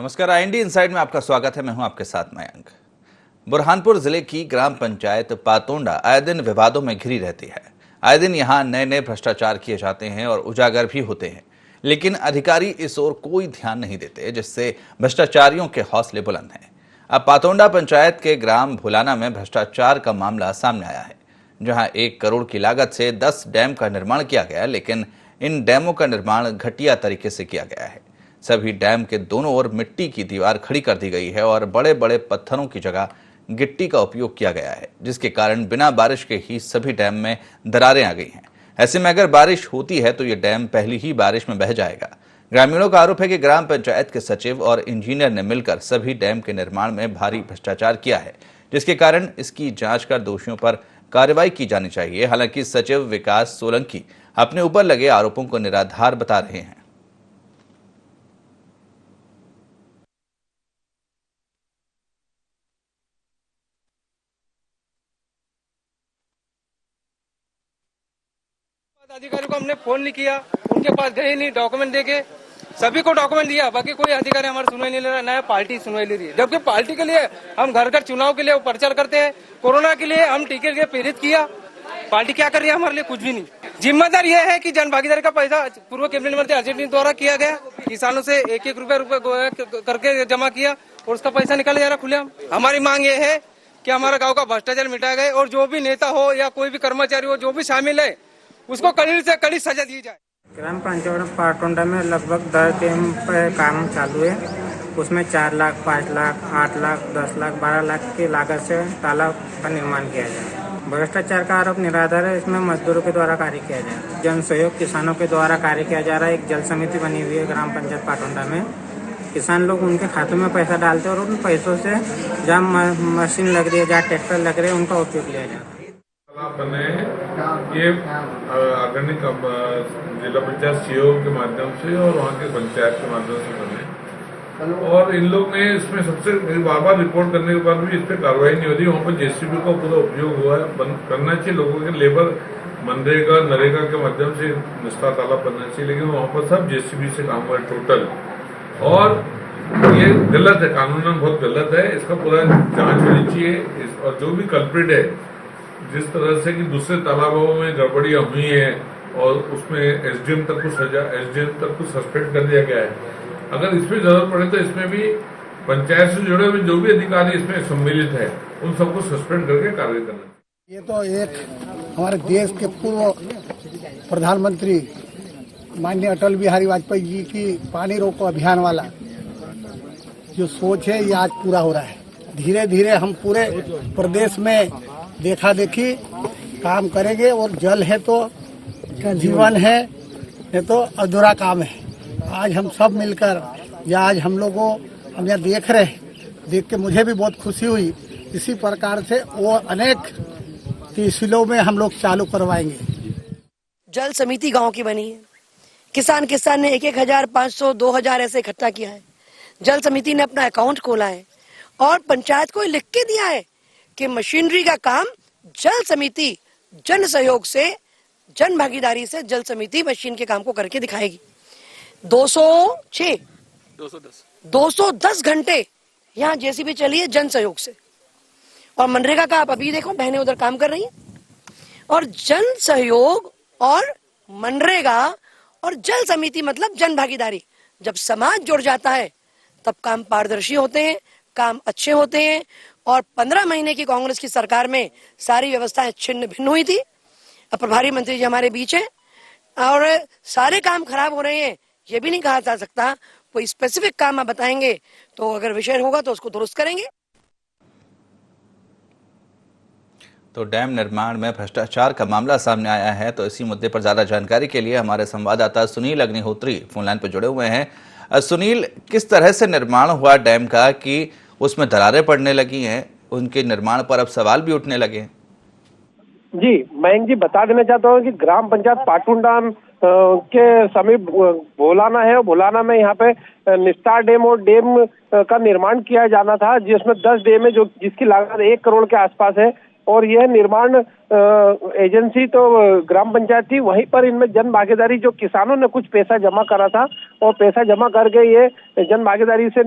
नमस्कार, IND inside में आपका स्वागत है। मैं हूं आपके साथ मयंक। बुरहानपुर जिले की ग्राम पंचायत पातोंडा आए दिन विवादों में घिरी रहती है। आए दिन यहां नए नए भ्रष्टाचार किए जाते हैं और उजागर भी होते हैं, लेकिन अधिकारी इस ओर कोई ध्यान नहीं देते, जिससे भ्रष्टाचारियों के हौसले बुलंद हैं। अब पातोंडा पंचायत के ग्राम भुलाना में भ्रष्टाचार का मामला सामने आया है, जहां 1 करोड़ की लागत से 10 डैम का निर्माण किया गया, लेकिन इन डैमों का निर्माण घटिया तरीके से किया गया है। सभी डैम के दोनों ओर मिट्टी की दीवार खड़ी कर दी गई है और बड़े बड़े पत्थरों की जगह गिट्टी का उपयोग किया गया है, जिसके कारण बिना बारिश के ही सभी डैम में दरारें आ गई हैं। ऐसे में अगर बारिश होती है तो ये डैम पहली ही बारिश में बह जाएगा। ग्रामीणों का आरोप है कि ग्राम पंचायत के सचिव और इंजीनियर ने मिलकर सभी डैम के निर्माण में भारी भ्रष्टाचार किया है, जिसके कारण इसकी जांच कर दोषियों पर कार्रवाई की जानी चाहिए। हालांकि सचिव विकास सोलंकी अपने ऊपर लगे आरोपों को निराधार बता रहे हैं। अधिकारी को हमने फोन नहीं किया, उनके पास गए नहीं, डॉक्यूमेंट देके सभी को डॉक्यूमेंट दिया, बाकी कोई अधिकारी हमारी सुनवाई नहीं ले रहा, नया पार्टी सुनवाई ले रही है। जबकि पार्टी के लिए हम घर घर चुनाव के लिए प्रचार करते हैं, कोरोना के लिए हम टीके के लिए प्रेरित किया। पार्टी क्या कर रही है? हमारे लिए कुछ भी नहीं। जिम्मेदार यह है कि जन भागीदारी का पैसा पूर्व कैबिनेट मंत्री अजय सिंह द्वारा किया गया, किसानों से 1-1 रुपए करके जमा किया और उसका पैसा निकाला जा रहा खुलेआम। हमारी मांग ये है कि हमारा गाँव का भ्रष्टाचार मिटाया गया और जो भी नेता हो या कोई भी कर्मचारी हो जो भी शामिल है उसको कड़ी से कड़ी सजा दी जाए। ग्राम पंचायत पाटोंडा में लगभग 10 डैम पर काम चालू है। उसमें 4 लाख, 5 लाख, 8 लाख, 10 लाख, 12 लाख की लागत से तालाब का निर्माण किया जाए। भ्रष्टाचार का आरोप निराधार है। इसमें मजदूरों के द्वारा कार्य किया जा रहा है, जन सहयोग किसानों के द्वारा कार्य किया जा रहा है। एक जल समिति बनी हुई है ग्राम पंचायत पाटोंडा में। किसान लोग उनके खातों में पैसा डालते हैं और उन पैसों से जहाँ मशीन लग रही है, जहाँ ट्रैक्टर लग रहे हैं, उनका उपयोग लिया जाता है। बने ये ऑर्गेनिक जिला पंचायत सीईओ के माध्यम से और वहाँ के पंचायत के माध्यम से बने, और इन लोग ने इसमें सबसे बार बार रिपोर्ट करने के बाद भी इस पर कार्रवाई नहीं होती। वहाँ पर जेसीबी का पूरा उपयोग हुआ है। बंद करना चाहिए, लोगों के लेबर मनरेगा नरेगा के माध्यम से निस्ता तालाब बनना चाहिए, लेकिन वहाँ पर सब जेसीबी से काम हुआ है टोटल, और ये गलत है, कानूनन बहुत गलत है। इसका पूरा जांच होनी चाहिए और जो भी कल्प्रिट है, जिस तरह से कि दूसरे तालाबों में गड़बड़ियां हुई है और उसमें एसडीएम तक को सस्पेंड कर दिया गया है। अगर इसमें जरूरत पड़े तो इसमें भी पंचायत से जुड़े हुए जो भी अधिकारी इसमें सम्मिलित है उन सबको सस्पेंड करके कार्य करना। ये तो एक हमारे देश के पूर्व प्रधानमंत्री माननीय अटल बिहारी वाजपेयी जी की पानी रोको अभियान वाला जो सोच है, ये आज पूरा हो रहा है। धीरे धीरे हम पूरे प्रदेश में देखा देखी काम करेंगे, और जल है तो जीवन है, ये तो अधूरा काम है। आज हम सब मिलकर, या आज हम लोगों हम यहाँ देख रहे हैं, देख के मुझे भी बहुत खुशी हुई। इसी प्रकार से वो अनेक तहसीलों में हम लोग चालू करवाएंगे। जल समिति गांव की बनी है। किसान ने 1,000, 500, 2,000 ऐसे इकट्ठा किया है। जल समिति ने अपना अकाउंट खोला है और पंचायत को लिख के दिया है कि मशीनरी का काम जल समिति जन सहयोग से, जन भागीदारी से जल समिति मशीन के काम को करके दिखाएगी। 210 घंटे यहाँ जेसीबी चली है जन सहयोग से, और मनरेगा का आप अभी देखो बहनें उधर काम कर रही हैं। और जन सहयोग और मनरेगा और जल समिति मतलब जन भागीदारी, जब समाज जुड़ जाता है तब काम पारदर्शी होते हैं, काम अच्छे होते हैं। और 15 महीने की कांग्रेस की सरकार में सारी व्यवस्थाएं छिन्न भिन्न हुई थी। अब प्रभारी मंत्री जी हमारे बीच हैं और सारे काम खराब हो रहे हैं, ये भी नहीं कहा जा सकता। कोई स्पेसिफिक काम आप बताएंगे तो अगर विषय होगा तो उसको दुरुस्त करेंगे। तो डैम निर्माण में भ्रष्टाचार का मामला सामने आया है, तो इसी मुद्दे पर ज्यादा जानकारी के लिए हमारे संवाददाता सुनील अग्निहोत्री फोन लाइन पर जुड़े हुए हैं। सुनील, किस तरह से निर्माण हुआ डैम का कि उसमें दरारें पड़ने लगी हैं, उनके निर्माण पर अब सवाल भी उठने लगे हैं? जी मयंक जी, बता देना चाहता हूँ कि ग्राम पंचायत पाटुंडा के समीप भोलाना है। भोलाना में यहाँ पे निस्तार डैम और डैम का निर्माण किया जाना था, जिसमें 10 डैम है, जो जिसकी लागत 1 करोड़ के आसपास है। और यह निर्माण एजेंसी तो ग्राम पंचायत थी। वहीं पर इनमें जन भागीदारी, जो किसानों ने कुछ पैसा जमा करा था और पैसा जमा करके ये जन भागीदारी से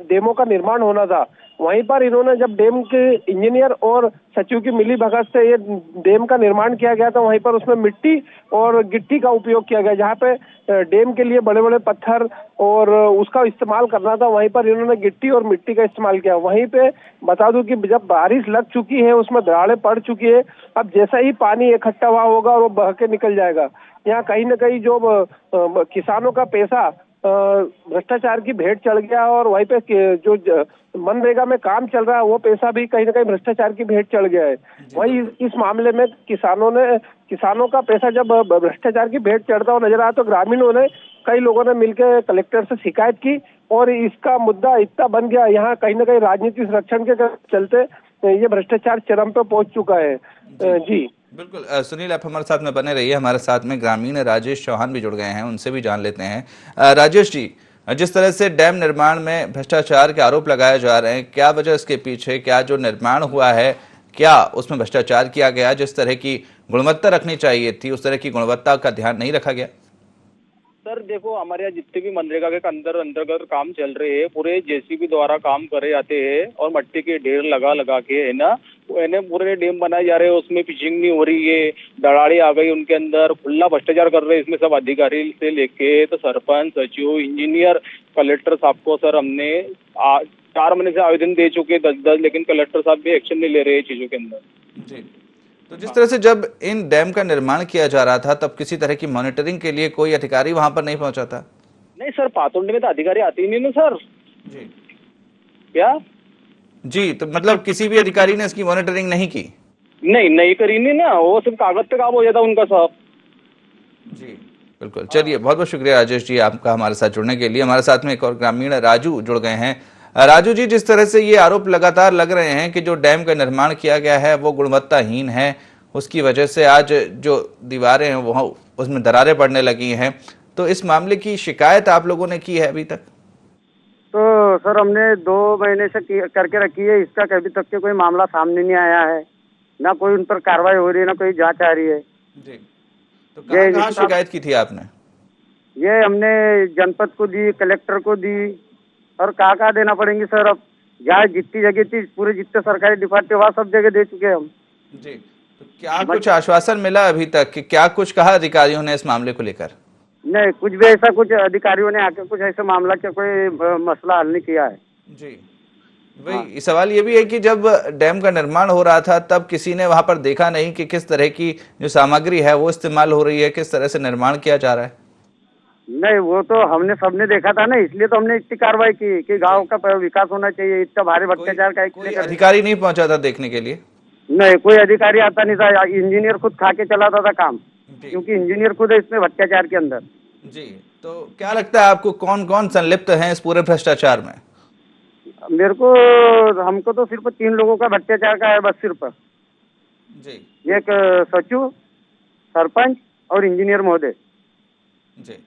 डैमों का निर्माण होना था। वहीं पर इन्होंने जब डैम के इंजीनियर और सचिव की मिली भगत से ये डैम का निर्माण किया गया, तो वहीं पर उसमें मिट्टी और गिट्टी का उपयोग किया गया। जहाँ पे डैम के लिए बड़े बड़े पत्थर और उसका इस्तेमाल करना था, वहीं पर इन्होंने गिट्टी और मिट्टी का इस्तेमाल किया। वहीं पे बता दूं कि जब बारिश लग चुकी है, उसमें दरारें पड़ चुकी है, अब जैसा ही पानी इकट्ठा हुआ होगा और वो बह के निकल जाएगा। यहाँ कहीं न कहीं जो किसानों का पैसा भ्रष्टाचार की भेंट चढ़ गया और वहीं पे जो मनरेगा में काम चल रहा है वो पैसा भी कहीं ना कहीं भ्रष्टाचार की भेंट चढ़ गया है। वही इस मामले में किसानों का पैसा जब भ्रष्टाचार की भेंट चढ़ता हुआ नजर आया, तो ग्रामीणों ने, कई लोगों ने मिलकर कलेक्टर से शिकायत की और इसका मुद्दा इतना बन गया। यहाँ कहीं ना कहीं राजनीतिक संरक्षण के चलते ये भ्रष्टाचार चरम पर पहुंच चुका है। जी बिल्कुल। सुनील, आप हमारे साथ में बने रहिए। हमारे साथ में ग्रामीण राजेश चौहान भी जुड़ गए हैं, उनसे भी जान लेते हैं। राजेश जी, जिस तरह से डैम निर्माण में भ्रष्टाचार के आरोप लगाए जा रहे हैं, क्या वजह इसके पीछे? क्या जो निर्माण हुआ है, क्या उसमें भ्रष्टाचार किया गया? जिस तरह की गुणवत्ता रखनी चाहिए थी, उस तरह की गुणवत्ता का ध्यान नहीं रखा गया? सर देखो, हमारे यहाँ जितने भी मनरेगा के अंतर्गत काम चल रहे हैं, पूरे जेसीबी द्वारा काम करे जाते हैं और मट्टी के ढेर लगा के है ना, पूरे डैम बनाए जा रहे हैं। उसमें पिचिंग नहीं हो रही है, दराड़ी आ गई उनके अंदर, खुला भ्रष्टाचार कर रहे हैं इसमें सब अधिकारी से लेके तो सरपंच, सचिव, इंजीनियर, कलेक्टर साहब को सर हमने 4 महीने से आवेदन दे चुके 10-10, लेकिन कलेक्टर साहब भी एक्शन नहीं ले रहे चीजों के अंदर। जी, तो जिस तरह से जब इन डैम का निर्माण किया जा रहा था, तब किसी तरह की मॉनिटरिंग के लिए कोई अधिकारी वहां पर नहीं पहुंचा था? नहीं सर, पातुंडे में तो अधिकारी आते ही नहीं ना सर। जी क्या? जी, तो मतलब किसी भी अधिकारी ने इसकी मॉनिटरिंग नहीं की? नहीं करी नहीं ना, वो सिर्फ कागज पे काम हो जाता उनका सब। जी बिल्कुल। चलिए, बहुत बहुत शुक्रिया राजेश जी आपका हमारे साथ जुड़ने के लिए। हमारे साथ में एक और ग्रामीण राजू जुड़ गए हैं। राजू जी, जिस तरह से ये आरोप लगातार लग रहे हैं कि जो डैम का निर्माण किया गया है वो गुणवत्ताहीन है, उसकी वजह से आज जो दीवारें हैं वो उसमें दरारें पड़ने लगी हैं, तो इस मामले की शिकायत आप लोगों ने की है अभी तक? तो सर हमने 2 महीने से करके रखी है, इसका कभी तक के कोई मामला सामने नहीं आया है, ना कोई उन पर कार्रवाई हो रही है, ना कोई जांच आ रही है। जी, तो कहाँ शिकायत की थी आपने? ये हमने जनपद को दी, कलेक्टर को दी और कहाँ देना पड़ेंगे सर। अब जहाँ जितनी जगह थी, पूरे जितने सरकारी डिपार्टमेंट वहाँ सब जगह दे चुके हैं हम। जी, तो क्या कुछ आश्वासन मिला अभी तक कि क्या कुछ कहा अधिकारियों ने इस मामले को लेकर? नहीं, कुछ भी ऐसा कुछ अधिकारियों ने आकर कुछ ऐसा मामला का कोई मसला हल नहीं किया है। जी, वही सवाल ये भी है कि जब डैम का निर्माण हो रहा था तब किसी ने वहां पर देखा नहीं कि किस तरह की जो सामग्री है वो इस्तेमाल हो रही है, किस तरह से निर्माण किया जा रहा है? नहीं, वो तो हमने सबने देखा था ना, इसलिए तो हमने इतनी कार्रवाई की कि गांव का विकास होना चाहिए। इतना भारी भ्रष्टाचार का कोई अधिकारी नहीं पहुंचा था देखने के लिए? नहीं, कोई अधिकारी आता नहीं था। इंजीनियर खुद खा के चलाता था काम, क्योंकि इंजीनियर खुद है इसमें भ्रष्टाचार के अंदर। जी, तो क्या लगता है आपको कौन कौन संलिप्त हैं इस पूरे भ्रष्टाचार में? हमको तो सिर्फ 3 लोगों का भ्रष्टाचार का है बस, सिर्फ जी, एक सचिव, सरपंच और इंजीनियर महोदय। जी,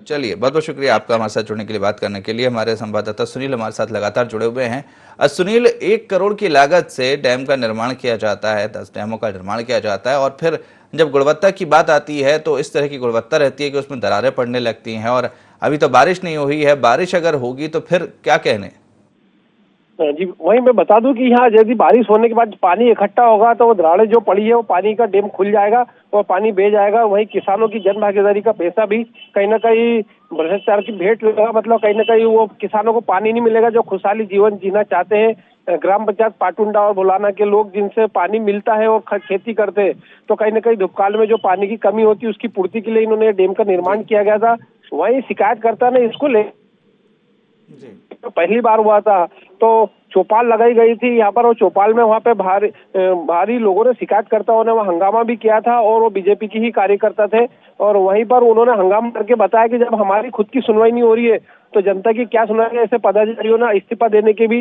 चलिए, बहुत बहुत शुक्रिया आपका हमारे साथ जुड़ने के लिए, बात करने के लिए। हमारे संवाददाता सुनील हमारे साथ लगातार जुड़े हुए हैं। सुनील, 1 करोड़ की लागत से डैम का निर्माण किया जाता है, 10 डैमों का निर्माण किया जाता है और फिर जब गुणवत्ता की बात आती है तो इस तरह की गुणवत्ता रहती है कि उसमें दरारें पड़ने लगती हैं। और अभी तो बारिश नहीं हुई है, बारिश अगर होगी तो फिर क्या कहने? जी, वही मैं बता दूं कि यहाँ यदि बारिश होने के बाद पानी इकट्ठा होगा तो वो दरारें जो पड़ी है वो पानी का डैम खुल जाएगा और पानी बह जाएगा। वहीं किसानों की जन भागीदारी का पैसा भी कहीं ना कहीं भ्रष्टाचार की भेंट लगेगा। मतलब कहीं ना कहीं वो किसानों को पानी नहीं मिलेगा जो खुशहाली जीवन जीना चाहते हैं। ग्राम पंचायत पाटुंडा और बुलाना के लोग जिनसे पानी मिलता है और खेती करते हैं, तो कहीं ना कहीं दुष्काल में जो पानी की कमी होती है उसकी पूर्ति के लिए इन्होंने डैम का निर्माण किया गया था। वहीं शिकायतकर्ता ने इसको ले तो पहली बार हुआ था तो चौपाल लगाई गई थी यहाँ पर, और चौपाल में वहाँ पे भारी लोगों ने, शिकायतकर्ताओं ने वहाँ हंगामा भी किया था और वो बीजेपी की ही कार्यकर्ता थे। और वहीं पर उन्होंने हंगामा करके बताया कि जब हमारी खुद की सुनवाई नहीं हो रही है तो जनता की क्या सुनवाई है। ऐसे पदाधिकारियों ने इस्तीफा देने की भी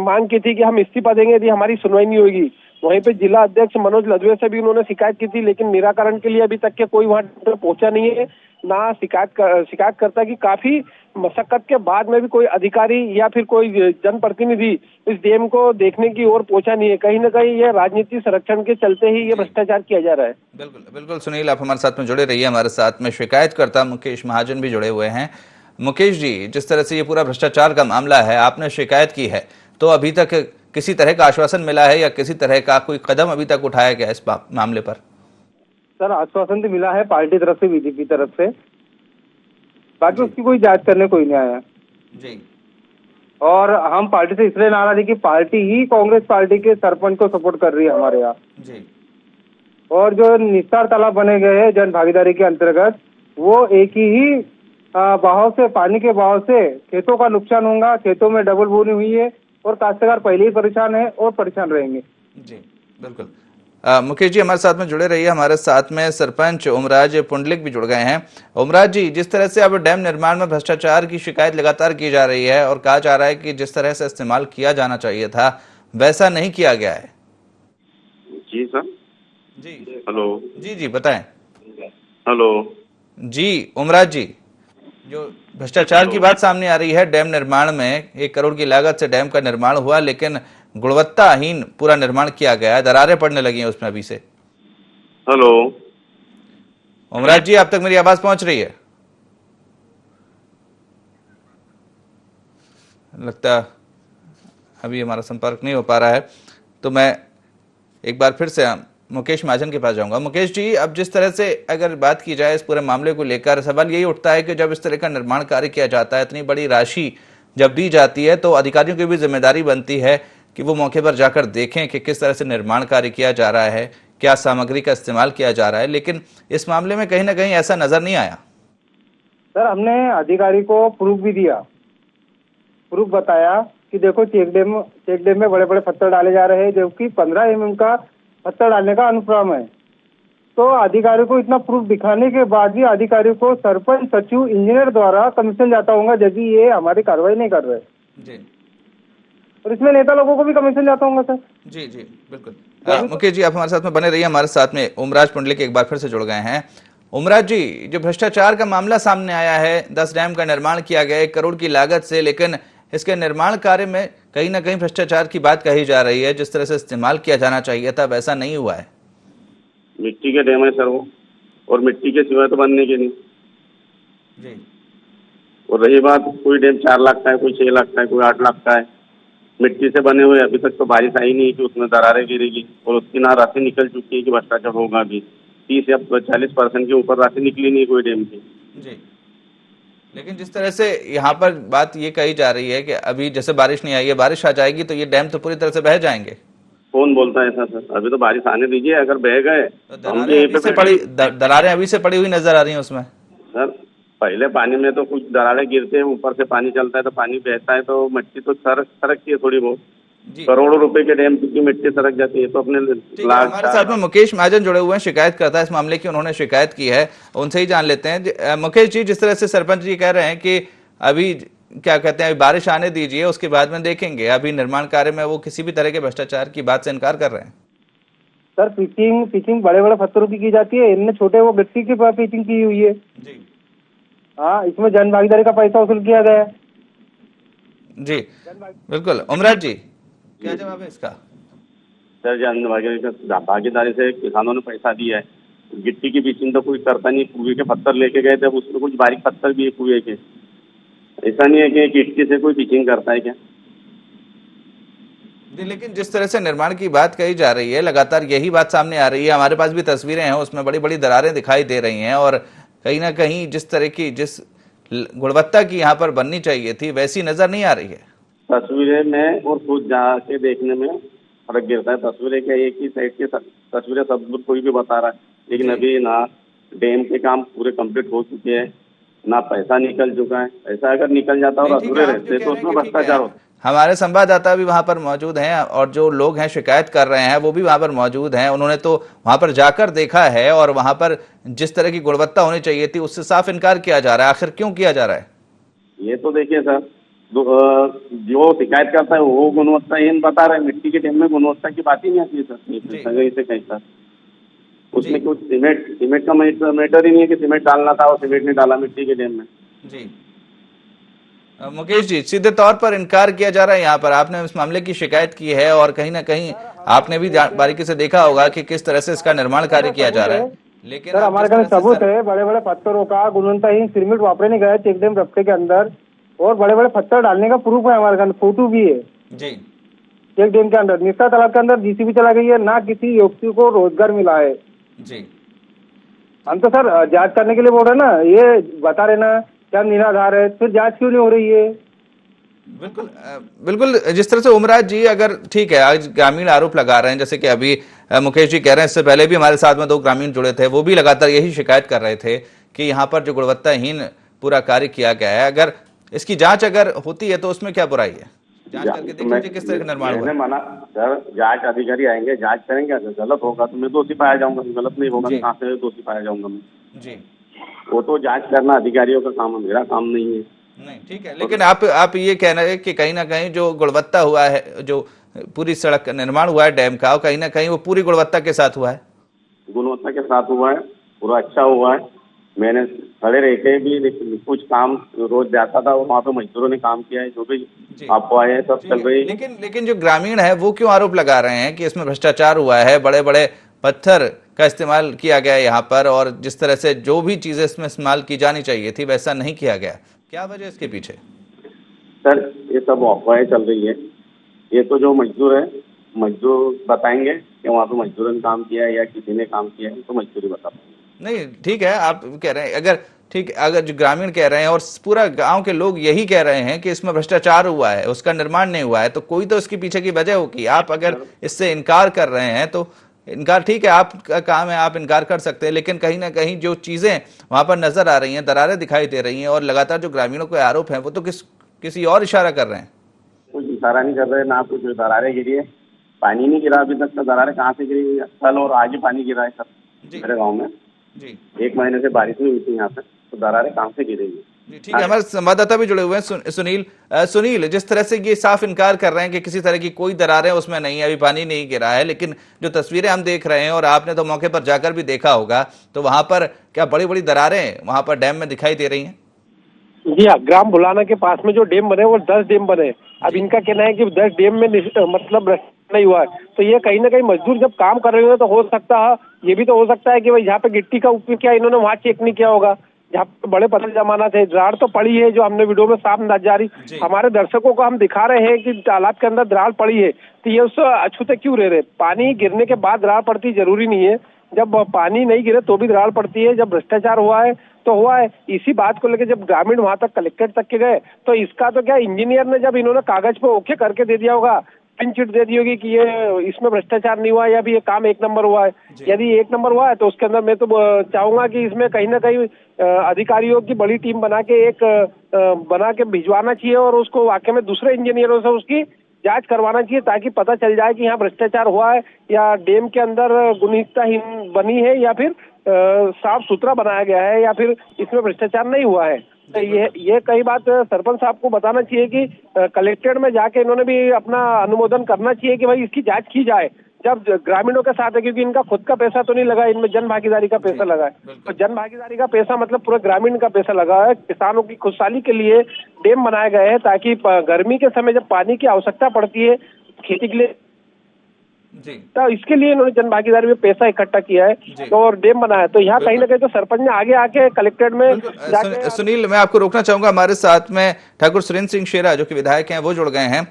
मांग की थी कि हम इस्तीफा देंगे यदि हमारी सुनवाई नहीं होगी। वहीं पे जिला अध्यक्ष मनोज लदवे से भी उन्होंने शिकायत की थी, लेकिन निराकरण के लिए अभी तक के कोई वहां पहुंचा नहीं है। ना शिकायतकर्ता की काफी मशक्कत के बाद में भी कोई अधिकारी या फिर कोई जनप्रतिनिधि इस डैम को देखने की ओर पहुंचा नहीं है। कहीं ना कहीं ये राजनीति संरक्षण के चलते ही ये भ्रष्टाचार किया जा रहा है। बिल्कुल बिल्कुल सुनील, आप हमारे साथ में जुड़े रहिए। हमारे साथ में शिकायतकर्ता मुकेश महाजन भी जुड़े हुए हैं। मुकेश जी, जिस तरह से ये पूरा भ्रष्टाचार का मामला है, आपने शिकायत की है, तो अभी तक किसी तरह का आश्वासन मिला है या किसी तरह का कोई कदम अभी तक उठाया गया इस मामले पर? सर आश्वासन तो मिला है पार्टी तरफ से, बीजेपी तरफ से, बाकी उसकी कोई जांच करने कोई नहीं आया जी। और हम पार्टी से इसलिए नाराज है कि पार्टी ही कांग्रेस पार्टी के सरपंच को सपोर्ट कर रही है हमारे यहाँ जी। और जो निस्तार तालाब बने गए हैं जन भागीदारी के अंतर्गत, वो एक ही बहाव से, पानी के बहाव से खेतों का नुकसान होगा। खेतों में डबल बोनी हुई है और काश्तकार पहले ही परेशान है और परेशान रहेंगे। जी बिल्कुल। मुकेश जी, हमारे साथ में जुड़े रहिए। हमारे साथ में सरपंच ओमराज पुंडलिक भी जुड़ गए हैं। ओमराज जी, जिस तरह से अब डैम निर्माण में भ्रष्टाचार की शिकायत लगातार की जा रही है और कहा जा रहा है कि जिस तरह से इस्तेमाल किया जाना चाहिए था वैसा नहीं किया गया है। जी सर। जी हेलो। जी जी बताएं। हेलो जी ओमराज जी, जो भ्रष्टाचार की बात सामने आ रही है, डैम निर्माण में 1 करोड़ की लागत से डैम का निर्माण हुआ, लेकिन गुणवत्ताहीन पूरा निर्माण किया गया है, दरारें पड़ने लगी हैं उसमें अभी से। हेलो ओमराज जी, आप तक मेरी आवाज पहुंच रही है? लगता अभी हमारा संपर्क नहीं हो पा रहा है, तो मैं एक बार फिर से मुकेश महाजन के पास जाऊंगा। मुकेश जी, अब जिस तरह से अगर बात की जाए इस पूरे मामले को लेकर, सवाल यही उठता है कि जब इस तरह का निर्माण कार्य किया जाता है, इतनी बड़ी राशि जब दी जाती है, तो अधिकारियों की भी जिम्मेदारी बनती है कि वो मौके पर जाकर देखें कि किस तरह से निर्माण कार्य किया जा रहा है, क्या सामग्री का इस्तेमाल किया जा रहा है। लेकिन इस मामले में कहीं ना कहीं ऐसा नजर नहीं आया। सर, हमने अधिकारी को प्रूफ भी दिया, प्रूफ बताया कि देखो चेक डैम में बड़े बड़े पत्थर डाले जा रहे हैं, जबकि 15 mm का पत्थर डालने का अनुक्रम है। तो अधिकारी को इतना प्रूफ दिखाने के बाद भी अधिकारी को सरपंच, सचिव, इंजीनियर द्वारा कमीशन जाता होगा, जबकि ये हमारी कार्रवाई नहीं कर रहे जी। और इसमें नेता लोगों को भी कमीशन जाता होगा सर। जी जी बिल्कुल। मुकेश जी, आप हमारे साथ में बने रहिए। हमारे साथ में ओमराज पुंडलिक एक बार फिर से जुड़ गए हैं। ओमराज जी, जो भ्रष्टाचार का मामला सामने आया है, 10 डैम का निर्माण किया गया 1 करोड़ की लागत से, लेकिन इसके निर्माण कार्य में कहीं ना कहीं भ्रष्टाचार की बात कही जा रही है। जिस तरह से इस्तेमाल किया जाना चाहिए था वैसा नहीं हुआ है। मिट्टी के डैम है सर वो, और मिट्टी के सिवाय तो बनने के नहीं जी। और रही बात, कोई डैम 4 लाख का है, कोई 6 लाख का है, कोई 8 लाख का है, मिट्टी से बने हुए। अभी तक तो बारिश आई नहीं है कि उसमें दरारें गिरेगी, और उसकी ना राशि निकल चुकी है कि भ्रष्टाचार होगा। अभी 30 या 40% के ऊपर राशि निकली नहीं कोई डैम की जी। लेकिन जिस तरह से यहाँ पर बात ये कही जा रही है कि अभी जैसे बारिश नहीं आई है, बारिश आ जाएगी तो ये डैम तो पूरी तरह से बह जाएंगे। कौन बोलता है ऐसा सर? अभी तो बारिश आने दीजिए, अगर बह गए तो दरारें अभी से पड़ी हुई नजर आ रही है उसमें। सर, पहले पानी में तो कुछ दरारें गिरते हैं, ऊपर से पानी चलता है तो पानी बहता है, तो मिट्टी तो सरकती है थोड़ी बहुत। करोड़ों रुपए के डैम की मिट्टी सरक जाती है, तो अपने हमारे साथ में मुकेश महाजन जुड़े हुए हैं, शिकायत करता है इस मामले की, उन्होंने शिकायत की है, उनसे ही जान लेते हैं। मुकेश जी, जिस तरह से सरपंच जी कह रहे हैं कि अभी क्या कहते हैं, अभी बारिश आने दीजिए, उसके बाद में देखेंगे, अभी निर्माण कार्य में वो किसी भी तरह के भ्रष्टाचार की बात से इनकार कर रहे हैं। सर, पिचिंग बड़े बड़े पत्थरों की जाती है, इनमें छोटे वो गिट्टी की पिचिंग की हुई है जी। हाँ, इसमें जन भागीदारी का पैसा वसूल किया गया जी बिल्कुल। ओमराज जी, क्या जवाब है इसका? सर, जन भागीदारी से किसानों ने पैसा दिया है। गिट्टी की पिचिंग तो कोई करता नहीं, कुएं के पत्थर लेके गए थे, उसमें कुछ बारीक पत्थर भी है कुएं के। ऐसा नहीं है कि गिट्टी से कोई पिचिंग करता है क्या? लेकिन जिस तरह से निर्माण की बात कही जा रही है, लगातार यही बात सामने आ रही है। हमारे पास भी तस्वीरें हैं, उसमें बड़ी बड़ी दरारें दिखाई दे रही हैं, और कहीं ना कहीं जिस तरह की, जिस गुणवत्ता की यहाँ पर बननी चाहिए थी, वैसी नजर नहीं आ रही है। तस्वीरें में और खुद जाके देखने में फर्क गिरता है। तस्वीरें क्या, एक ही साइड की तस्वीरें सब कोई भी बता रहा है, लेकिन अभी ना डैम के काम पूरे कंप्लीट हो चुके हैं, ना पैसा निकल चुका है। ऐसा अगर निकल जाता और अधूरे रहते तो उसमें भ्रष्टाचार होता। हमारे संवाददाता भी वहां पर मौजूद हैं, और जो लोग हैं शिकायत कर रहे हैं वो भी वहां पर मौजूद हैं। उन्होंने तो वहां पर जाकर देखा है, और वहां पर जिस तरह की गुणवत्ता होनी चाहिए थी उससे साफ इनकार किया जा रहा है। आखिर क्यों किया जा रहा है? ये तो देखिए सर, जो शिकायत करता है वो गुणवत्ताहीन बता रहे हैं। मिट्टी के डैम में गुणवत्ता की बात ही नहीं आती है सर, सही से कहीं सर। उसमें कुछ सीमेंट का मैटर ही नहीं है कि सीमेंट डालना था और सीमेंट नहीं डाला मिट्टी के डैम में। जी मुकेश जी, सीधे तौर पर इनकार किया जा रहा है यहाँ पर। आपने इस मामले की शिकायत की है और कहीं ना कहीं आपने भी बारीकी से देखा होगा कि किस तरह से इसका निर्माण कार्य किया जा रहा है। लेकिन सर हमारे पास सबूत है, बड़े बड़े पत्थरों का गुणवत्ताहीन सीमेंट वापरे नहीं गया चेक डैम रफ्ते के अंदर, और बड़े बड़े पत्थर डालने का प्रूफ है हमारे पास, फोटो भी है जी। चेक डैम के अंदर निस्ता तालाब के अंदर जीसीबी चला गई है, ना किसी व्यक्ति को रोजगार मिला है जी। हम तो सर जांच करने के लिए बोल रहे हैं ना, ये बता रहे ना क्या निराधार है, फिर जांच क्यों नहीं हो रही है? बिल्कुल बिल्कुल, जिस तरह से उमराज जी, अगर ठीक है आज ग्रामीण आरोप लगा रहे हैं, जैसे कि अभी मुकेश जी कह रहे हैं, इससे पहले भी हमारे साथ में 2 ग्रामीण जुड़े थे, वो भी लगातार यही शिकायत कर रहे थे कि यहाँ पर जो गुणवत्ताहीन पूरा कार्य किया गया है। अगर इसकी जांच अगर होती है तो उसमें क्या बुराई है? जांच करके देख लीजिए किस तरह का निर्माण हुआ। मैंने मना सर, जांच अधिकारी आएंगे, जांच करेंगे, अगर गलत होगा तो मैं दोषी पाया जाऊंगा, गलत नहीं होगा तो कहाँ से दोषी पाया जाऊंगा मैं जी। वो तो जांच करना अधिकारियों का काम है, मेरा काम नहीं है। नहीं ठीक है, लेकिन आप ये कह रहे हैं कि कहीं ना कहीं जो गुणवत्ता हुआ है, जो पूरी सड़क का निर्माण हुआ है डैम का, कहीं ना कहीं वो पूरी गुणवत्ता के साथ हुआ है। गुणवत्ता के साथ हुआ है, पूरा अच्छा हुआ है। मैंने खड़े रह के भी कुछ काम रोज जाता था और वहाँ पे मजदूरों ने काम किया है, जो भी अफवाह है सब चल रही है। लेकिन जो ग्रामीण है वो क्यों आरोप लगा रहे हैं कि इसमें भ्रष्टाचार हुआ है, बड़े बड़े पत्थर का इस्तेमाल किया गया है यहाँ पर, और जिस तरह से जो भी चीजें इसमें इस्तेमाल की जानी चाहिए थी वैसा नहीं किया गया? क्या वजह इसके पीछे? सर ये सब अफवाहें चल रही है, ये तो जो मजदूर है मजदूर बताएंगे कि वहाँ पे मजदूरों ने काम किया है या किसी ने काम किया है, तो मजदूरी बता पाएंगे। नहीं ठीक है, आप कह रहे हैं अगर ठीक, अगर जो ग्रामीण कह रहे हैं और पूरा गांव के लोग यही कह रहे हैं कि इसमें भ्रष्टाचार हुआ है, उसका निर्माण नहीं हुआ है, तो कोई तो इसके पीछे की वजह होगी। आप अगर इससे इनकार कर रहे हैं तो इनकार ठीक है, आपका काम है, आप इनकार कर सकते हैं, लेकिन कहीं ना कहीं जो चीजें वहां पर नजर आ रही हैं, दरारें दिखाई दे रही हैं, और लगातार जो ग्रामीणों के आरोप हैं वो तो किसी और इशारा कर रहे हैं। कुछ इशारा नहीं कर रहे ना, कुछ दरारें गिरी है, पानी नहीं गिरा अभी तक। दरारें कहाँ से गिरी? कल और आज ही पानी गिरा है सर मेरे गाँव में जी। 1 महीने से बारिश नहीं हुई थी यहाँ पे, तो दरारें कहाँ से गिरेगी? ठीक है, हमारे संवाददाता भी जुड़े हुए हैं सुनील, जिस तरह से ये साफ इनकार कर रहे हैं कि किसी तरह की कोई दरारें उसमें नहीं है, अभी पानी नहीं गिरा है, लेकिन जो तस्वीरें हम देख रहे हैं और आपने तो मौके पर जाकर भी देखा होगा, तो वहां पर क्या बड़ी बड़ी दरारें वहां पर डैम में दिखाई दे रही हैं? जी हाँ, ग्राम बुलाना के पास में जो डैम बने वो 10 डैम बने। अब इनका कहना है कि 10 डैम में मतलब नहीं हुआ है, तो ये कहीं ना कहीं मजदूर जब काम कर रहे हो तो हो सकता है, ये भी तो हो सकता है कि भाई जहाँ पे गिट्टी का उपयोग किया इन्होंने वहाँ चेक नहीं किया होगा, जहाँ पे बड़े पत्थर जमाना थे। दरार तो पड़ी है, जो हमने वीडियो में साफ नजारी हमारे दर्शकों को हम दिखा रहे हैं कि तालाब के अंदर दरार पड़ी है, तो ये उससे अछूते क्यों रह रहे? पानी गिरने के बाद दरार पड़ती जरूरी नहीं है, जब पानी नहीं गिरे तो भी दरार पड़ती है। जब भ्रष्टाचार हुआ है तो हुआ है। इसी बात को लेकर जब ग्रामीण वहां तक कलेक्टेड तक के गए, तो इसका तो क्या इंजीनियर ने जब इन्होंने कागज पे ओके करके दे दिया होगा, पिन चिट दे दी होगी कि ये इसमें भ्रष्टाचार नहीं हुआ, या भी ये काम 1 नंबर हुआ है। यदि 1 नंबर हुआ है तो उसके अंदर मैं तो चाहूंगा कि इसमें कहीं ना कहीं अधिकारियों की बड़ी टीम बना के भिजवाना चाहिए, और उसको वाकई में दूसरे इंजीनियरों से उसकी जांच करवाना चाहिए, ताकि पता चल जाए कि यहाँ भ्रष्टाचार हुआ है या डैम के अंदर गुणवत्ताहीन बनी है, या फिर साफ सुथरा बनाया गया है, या फिर इसमें भ्रष्टाचार नहीं हुआ है। तो ये कई बात सरपंच साहब को बताना चाहिए कि कलेक्टेड में जाके इन्होंने भी अपना अनुमोदन करना चाहिए कि भाई इसकी जांच की जाए, जब ग्रामीणों के साथ है, क्योंकि इनका खुद का पैसा तो नहीं लगा, इनमें जन भागीदारी का पैसा लगा है। तो जन भागीदारी का पैसा मतलब पूरे ग्रामीण का पैसा लगा है। किसानों की खुशहाली के लिए डैम बनाए गए हैं, ताकि गर्मी के समय जब पानी की आवश्यकता पड़ती है खेती के लिए, तो इसके लिए इन्होंने जन भागीदारी में पैसा इकट्ठा किया है, तो और डैम बनाया। तो यहाँ कहीं ना कहीं तो सरपंच ने आगे आके कलेक्टेड में सुनील, मैं आपको रोकना चाहूंगा, हमारे साथ में ठाकुर सुरेंद्र सिंह शेरा जो कि विधायक हैं वो जुड़ गए हैं।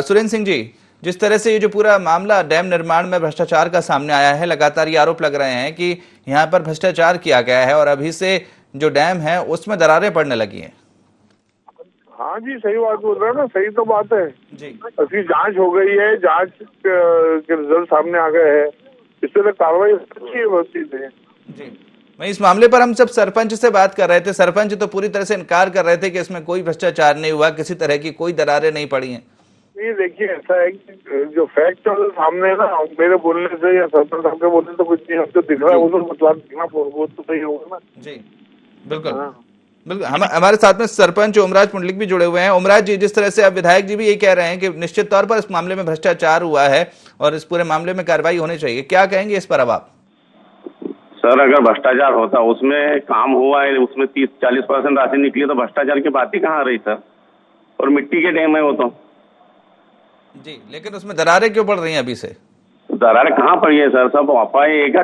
सुरेंद्र सिंह जी, जिस तरह से ये जो पूरा मामला डैम निर्माण में भ्रष्टाचार का सामने आया है, लगातार ये आरोप लग रहे हैं कि यहाँ पर भ्रष्टाचार किया गया है और अभी से जो डैम है उसमें दरारें पड़ने लगी हैं। हाँ जी, सही बात बोल रहे हैं ना, सही तो बात है जी। इसकी जांच हो गई है, जांच के रिजल्ट सामने आ गए हैं, इससे तो कार्रवाई अच्छी है बहुत चीजें जी। मैं इस मामले पर हम सब सरपंच से बात कर रहे थे, सरपंच तो पूरी तरह से इनकार कर रहे थे कि इसमें कोई भ्रष्टाचार नहीं हुआ, किसी तरह की कोई दरारें नहीं पड़ी हैं। ये देखिए, ऐसा है कि जो फैक्ट सामने है ना, मेरे बोलने से या सरपंच साहब के बोलने से कुछ नहीं, हमको दिख रहा है, वो तो मतलब वो तो सही होगा ना जी। बिल्कुल बिल्कुल। हमारे साथ में सरपंच ओमराज पुंडलिक भी जुड़े हुए हैं। ओमराज जी, जिस तरह से अब विधायक जी भी ये कह रहे हैं कि निश्चित तौर पर इस मामले में भ्रष्टाचार हुआ है और इस पूरे मामले में कार्रवाई होनी चाहिए, क्या कहेंगे इस पर अब आप? सर, अगर भ्रष्टाचार होता, उसमें काम हुआ है, उसमें 30-40% राशि निकली तो भ्रष्टाचार की बात ही कहाँ रही सर। और मिट्टी के डैम है वो तो जी, लेकिन उसमें दरारें क्यों पड़ रही हैं अभी से? दरारें कहाँ पड़ी है सर, सब अफवाह। एक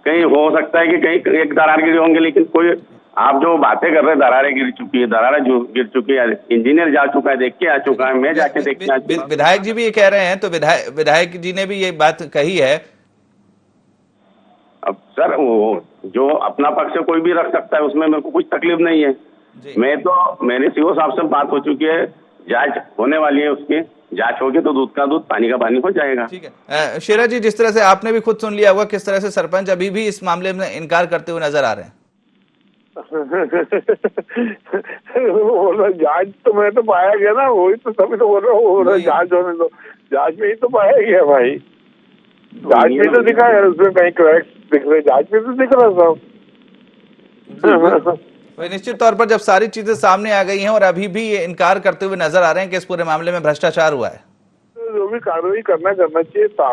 कहीं हो सकता है कि कहीं एक दरार गिरे होंगे, लेकिन कोई आप जो बातें कर रहे हैं, दरारें गिर चुकी है, दरारें जो गिर चुकी है, इंजीनियर जा चुका है, देख के आ चुका है, मैं जाके देख के आ चुका। विधायक जी भी ये कह रहे हैं, तो विधायक जी ने भी ये बात कही है। अब सर, वो जो अपना पक्ष कोई भी रख सकता है, उसमें मेरे को कुछ तकलीफ नहीं है। मेरे सीओ साहब से बात हो चुकी है, जांच होने वाली है, उसकी जांच होगी तो दूध का दूध पानी का पानी हो जाएगा। ठीक है। शेरा जी, जिस तरह से आपने भी खुद सुन लिया होगा किस तरह से सरपंच अभी भी इस मामले में इनकार करते हुए नजर आ रहे हैं। जांच तो मैं तो पाया गया ना, वही तो सभी तो बोल रहा हूँ, जांच होने दो। जांच में ही तो पाया गया भाई, जांच में तो दिखा है, उसमें कहीं क्रैक्स दिख रहे, जांच में तो दिख रहा सब। निश्चित तौर पर जब सारी चीजें सामने आ गई हैं और अभी भी ये इनकार करते हुए नजर आ रहे हैं कि इस पूरे मामले में भ्रष्टाचार हुआ है, जो भी कार्रवाई करना चाहिए था।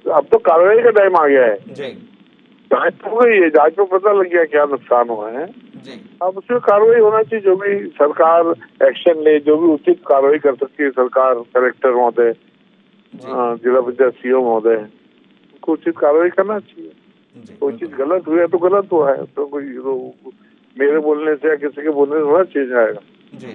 अब तो कार्रवाई का टाइम आ गया है जी। जांच हो गई है, जांच में पता लग गया क्या नुकसान हुआ है जी। अब उसमें कार्रवाई होना चाहिए, जो भी सरकार एक्शन ले, जो भी उचित कार्रवाई कर सकती है सरकार, कलेक्टर महोदय, जिला पंचायत सीओ महोदय, उनको उचित कार्रवाई करना चाहिए। कोई चीज गलत हुई है तो गलत हुआ है, तो कोई मेरे बोलने से या किसी के बोलने से थोड़ा चेंज आएगा। जी,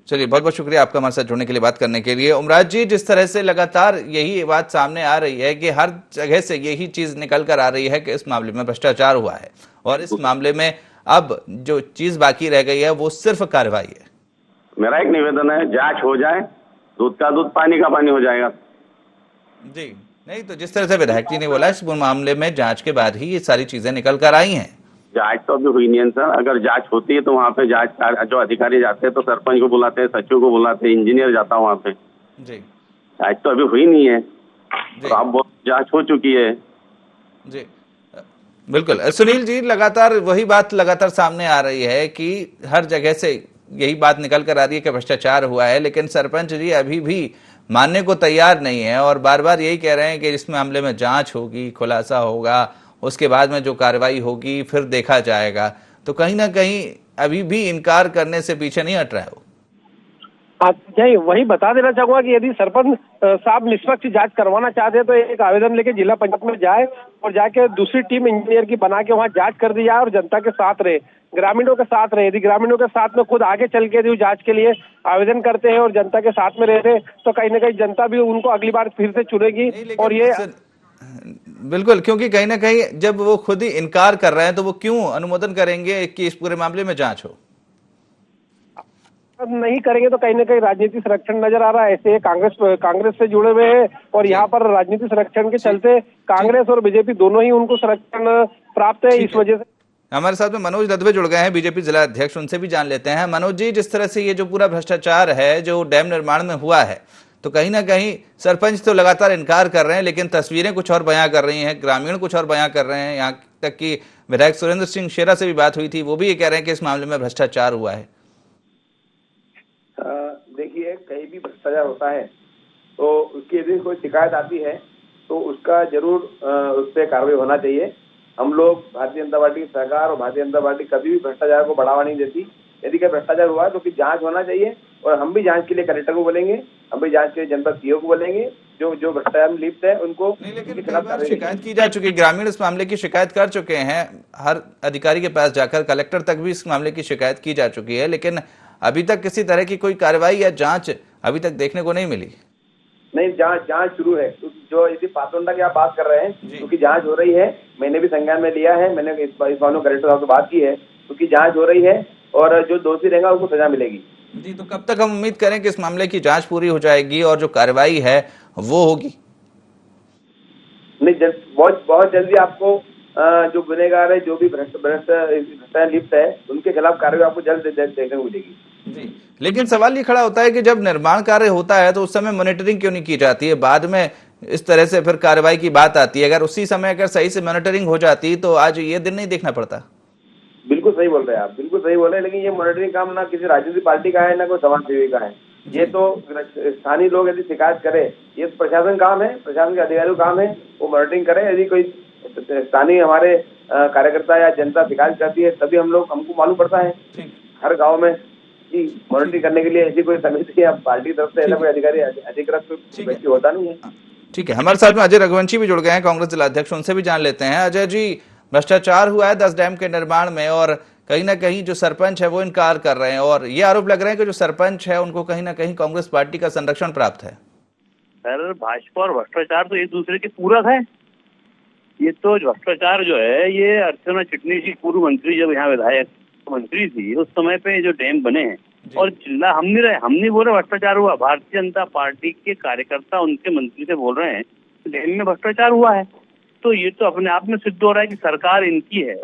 चलिए, बहुत बहुत शुक्रिया आपका हमारे साथ जुड़ने के लिए, बात करने के लिए। ओमराज जी, जिस तरह से लगातार यही बात सामने आ रही है कि हर जगह से यही चीज निकल कर आ रही है कि इस मामले में भ्रष्टाचार हुआ है और इस मामले में अब जो चीज बाकी रह गई है वो सिर्फ कार्रवाई है। मेरा एक निवेदन है, जांच हो जाए, दूध का दूध पानी का पानी हो जाएगा। जी, नहीं तो जिस तरह से विधायक जी ने बोला, इस मामले में जांच के बाद ही ये सारी चीजें निकल कर आई हैं। जांच तो अभी हुई नहीं है सर। अगर जांच होती है तो वहाँ पे जांच जो अधिकारी जाते हैं तो सरपंच को बुलाते हैं, सचिव को बुलाते हैं, इंजीनियर जाता है वहाँ पे। जी, जांच तो अभी हुई नहीं है, तो आप बहुत जांच हो चुकी है। जी, बिल्कुल। सुनील जी, लगातार वही बात लगातार सामने आ रही है कि हर जगह से यही बात निकल कर आ रही है कि भ्रष्टाचार हुआ है, लेकिन सरपंच जी अभी भी मानने को तैयार नहीं है और बार बार यही कह रहे हैं कि इस मामले में जांच होगी, खुलासा होगा, उसके बाद में जो कार्रवाई होगी फिर देखा जाएगा। तो कहीं ना कहीं अभी भी इनकार करने से पीछे नहीं हट रहा है वो। नहीं, वही बता देना चाहूंगा कि यदि सरपंच साहब निष्पक्ष जांच करवाना चाहते हैं तो एक आवेदन लेके जिला पंचायत में जाए और जाके दूसरी टीम इंजीनियर की बना के वहां जांच कर दी जाए और जनता के साथ रहे, ग्रामीणों के साथ रहे। यदि ग्रामीणों के साथ में खुद आगे चल के जांच के लिए आवेदन करते हैं और जनता के साथ में रहते हैं तो कहीं ना कहीं जनता भी उनको अगली बार फिर से चुनेगी। और ये बिल्कुल, क्योंकि कहीं ना कहीं जब वो खुद ही इनकार कर रहे हैं तो वो क्यों अनुमोदन करेंगे कि इस पूरे मामले में जांच हो? नहीं करेंगे तो कहीं ना कहीं राजनीतिक संरक्षण नजर आ रहा है। ऐसे कांग्रेस से जुड़े हुए हैं और यहाँ पर राजनीतिक संरक्षण के चलते कांग्रेस और बीजेपी दोनों ही उनको संरक्षण प्राप्त है। इस वजह से हमारे साथ में मनोज ददवे जुड़ गए हैं, बीजेपी जिला अध्यक्ष, उनसे भी जान लेते हैं। मनोज जी, जिस तरह से ये जो पूरा भ्रष्टाचार है जो डैम निर्माण में हुआ है, तो कहीं ना कहीं सरपंच तो लगातार इनकार कर रहे हैं, लेकिन तस्वीरें कुछ और बयां कर रही हैं, ग्रामीण कुछ और बयां कर रहे हैं। यहाँ तक कि विधायक सुरेंद्र सिंह शेरा से भी बात हुई थी, वो भी ये कह रहे हैं कि इस मामले में भ्रष्टाचार हुआ है। देखिए, कहीं भी भ्रष्टाचार होता है तो उसकी यदि कोई शिकायत आती है तो उसका जरूर उस पर कार्रवाई होना चाहिए। हम लोग भारतीय जनता पार्टी की सरकार और भारतीय जनता पार्टी कभी भी भ्रष्टाचार को बढ़ावा नहीं देती। यदि कोई भ्रष्टाचार हुआ है तो जांच होना चाहिए और हम भी जांच के लिए कलेक्टर को बोलेंगे, हम भी जांच के लिए जनपद सीओ को बोलेंगे, जो भ्रष्टाचार में लिप्त है उनको। लेकिन शिकायत की जा चुकी है, ग्रामीण इस मामले की शिकायत कर चुके हैं, हर अधिकारी के पास जाकर, कलेक्टर तक भी इस मामले की शिकायत की जा चुकी है, लेकिन अभी तक किसी तरह की कोई कार्रवाई या जांच अभी तक देखने को नहीं मिली। नहीं, जांच शुरू है। जो यदि पातोंडा की आप बात कर रहे हैं, क्योंकि जांच हो रही है, मैंने भी संज्ञान में लिया है, मैंने इस मामले कलेक्टर साहब से बात की है, क्योंकि जांच हो रही है और जो दोषी रहेगा उनको सजा मिलेगी। जी, तो कब तक हम उम्मीद करें कि इस मामले की जांच पूरी हो जाएगी और जो कार्रवाई है वो होगी? नहीं, बहुत जल्दी आपको जो गुनहगार है, जो भी भ्रष्टाचार लिप्त है, उनके खिलाफ कार्रवाई आपको जल्द देखने को मिलेगी। जी, लेकिन सवाल ये खड़ा होता है कि जब निर्माण कार्य होता है तो उस समय मॉनिटरिंग क्यों नहीं की जाती है? बाद में इस तरह से फिर कार्रवाई की बात आती है। अगर उसी समय अगर सही से मॉनिटरिंग हो जाती तो आज ये दिन नहीं देखना पड़ता। बिल्कुल सही बोल रहे हैं आप, बिल्कुल सही बोल रहे हैं। लेकिन ये मॉनिटरिंग काम ना किसी राजनीतिक पार्टी का है, ना कोई समाज सेवी का है। ये तो स्थानीय लोग यदि शिकायत करे, ये प्रशासन काम है, प्रशासन के अधिकारियों का काम है, वो मॉनिटरिंग करे। यदि कोई स्थानीय हमारे कार्यकर्ता या जनता शिकायत करती है, तभी हमको मालूम पड़ता है हर गाँव में कि मॉनिटरिंग करने के लिए ऐसी कोई समिति या पार्टी तरफ से कोई अधिकारी अधिकृत व्यक्ति होता नहीं है। ठीक है, हमारे साथ में अजय रघुवंशी भी जुड़ गए हैं, कांग्रेस जिलाध्यक्ष, उनसे भी जान लेते हैं। अजय जी, भ्रष्टाचार हुआ है 10 डैम के निर्माण में और कहीं ना कहीं जो सरपंच है वो इनकार कर रहे हैं और ये आरोप लग रहे हैं कि जो सरपंच है उनको कहीं ना कहीं कांग्रेस पार्टी का संरक्षण प्राप्त है। सर, भाजपा और भ्रष्टाचार तो एक दूसरे के पूरक है। ये तो भ्रष्टाचार जो है, ये अर्चना चिटनी जी पूर्व मंत्री जब यहाँ विधायक मंत्री थी उस समय पे जो डैम बने हैं और चिल्ला हम नहीं बोल रहे भ्रष्टाचार हुआ। भारतीय जनता पार्टी के कार्यकर्ता उनके मंत्री से बोल रहे हैं डैम में भ्रष्टाचार हुआ है। तो ये तो अपने आप में सिद्ध हो रहा है कि सरकार इनकी है,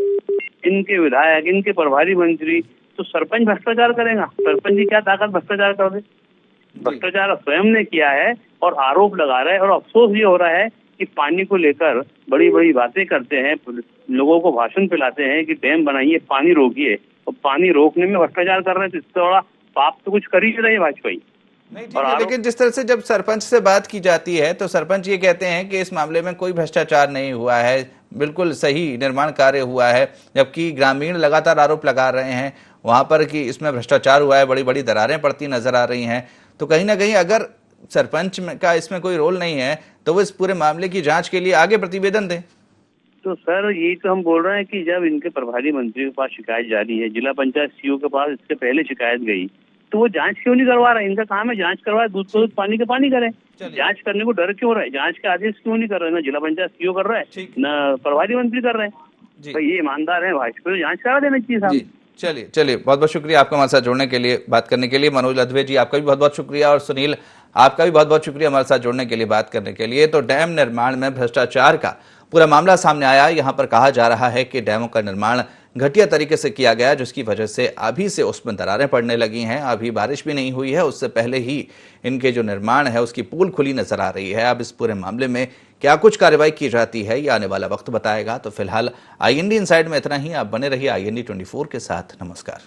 इनके विधायक, इनके प्रभारी मंत्री। तो सरपंच भ्रष्टाचार करेगा? सरपंच की क्या ताकत भ्रष्टाचार कर दे? भ्रष्टाचार स्वयं ने किया है और आरोप लगा रहे हैं। और अफसोस ये हो रहा है कि पानी को लेकर बड़ी बड़ी बातें करते हैं, लोगों को भाषण पिलाते हैं कि डैम बनाइए, पानी रोकिए, और पानी रोकने में भ्रष्टाचार कर रहे हैं। तो इससे बड़ा पाप तो कुछ कर ही रहे भाजपा। नहीं, ठीक है, लेकिन जिस तरह से जब सरपंच से बात की जाती है तो सरपंच ये कहते हैं कि इस मामले में कोई भ्रष्टाचार नहीं हुआ है, बिल्कुल सही निर्माण कार्य हुआ है, जबकि ग्रामीण लगातार आरोप लगा रहे हैं वहां पर कि इसमें भ्रष्टाचार हुआ है, बड़ी बड़ी दरारें पड़ती नजर आ रही हैं। तो कहीं ना कहीं अगर सरपंच का इसमें कोई रोल नहीं है तो वो इस पूरे मामले की जांच के लिए आगे प्रतिवेदन दें। तो सर, यही तो हम बोल रहे हैं कि जब इनके प्रभारी मंत्री के पास शिकायत जारी है, जिला पंचायत सीईओ के पास इससे पहले शिकायत गई, तो वो जांच क्यों नहीं करवा रहे? इनका काम है जांच करवाए, दूध को दूध पानी का पानी करें। जांच करने को डर क्यों रहा है? जांच के आदेश क्यों नहीं कर रहे? ना जिला पंचायत सीईओ कर रहा है, न प्रभारी मंत्री कर रहे हैं। तो ये ईमानदार है भाजपा, तो जांच करा देना चाहिए साहब। चलिए बहुत बहुत शुक्रिया आपका हमारे साथ जुड़ने के लिए, बात करने के लिए। मनोज लधवे जी, आपका भी बहुत बहुत शुक्रिया, और सुनील, आपका भी बहुत बहुत शुक्रिया हमारे साथ जुड़ने के लिए, बात करने के लिए। तो डैम निर्माण में भ्रष्टाचार का पूरा मामला सामने आया। यहाँ पर कहा जा रहा है कि डैमों का निर्माण घटिया तरीके से किया गया, जिसकी वजह से अभी से उसमें दरारें पड़ने लगी हैं। अभी बारिश भी नहीं हुई है, उससे पहले ही इनके जो निर्माण है उसकी पोल खुली नजर आ रही है। अब इस पूरे मामले में क्या कुछ कार्रवाई की जाती है, ये आने वाला वक्त बताएगा। तो फिलहाल IND इनसाइड में इतना ही। आप बने रहिए IND 24 के साथ। नमस्कार।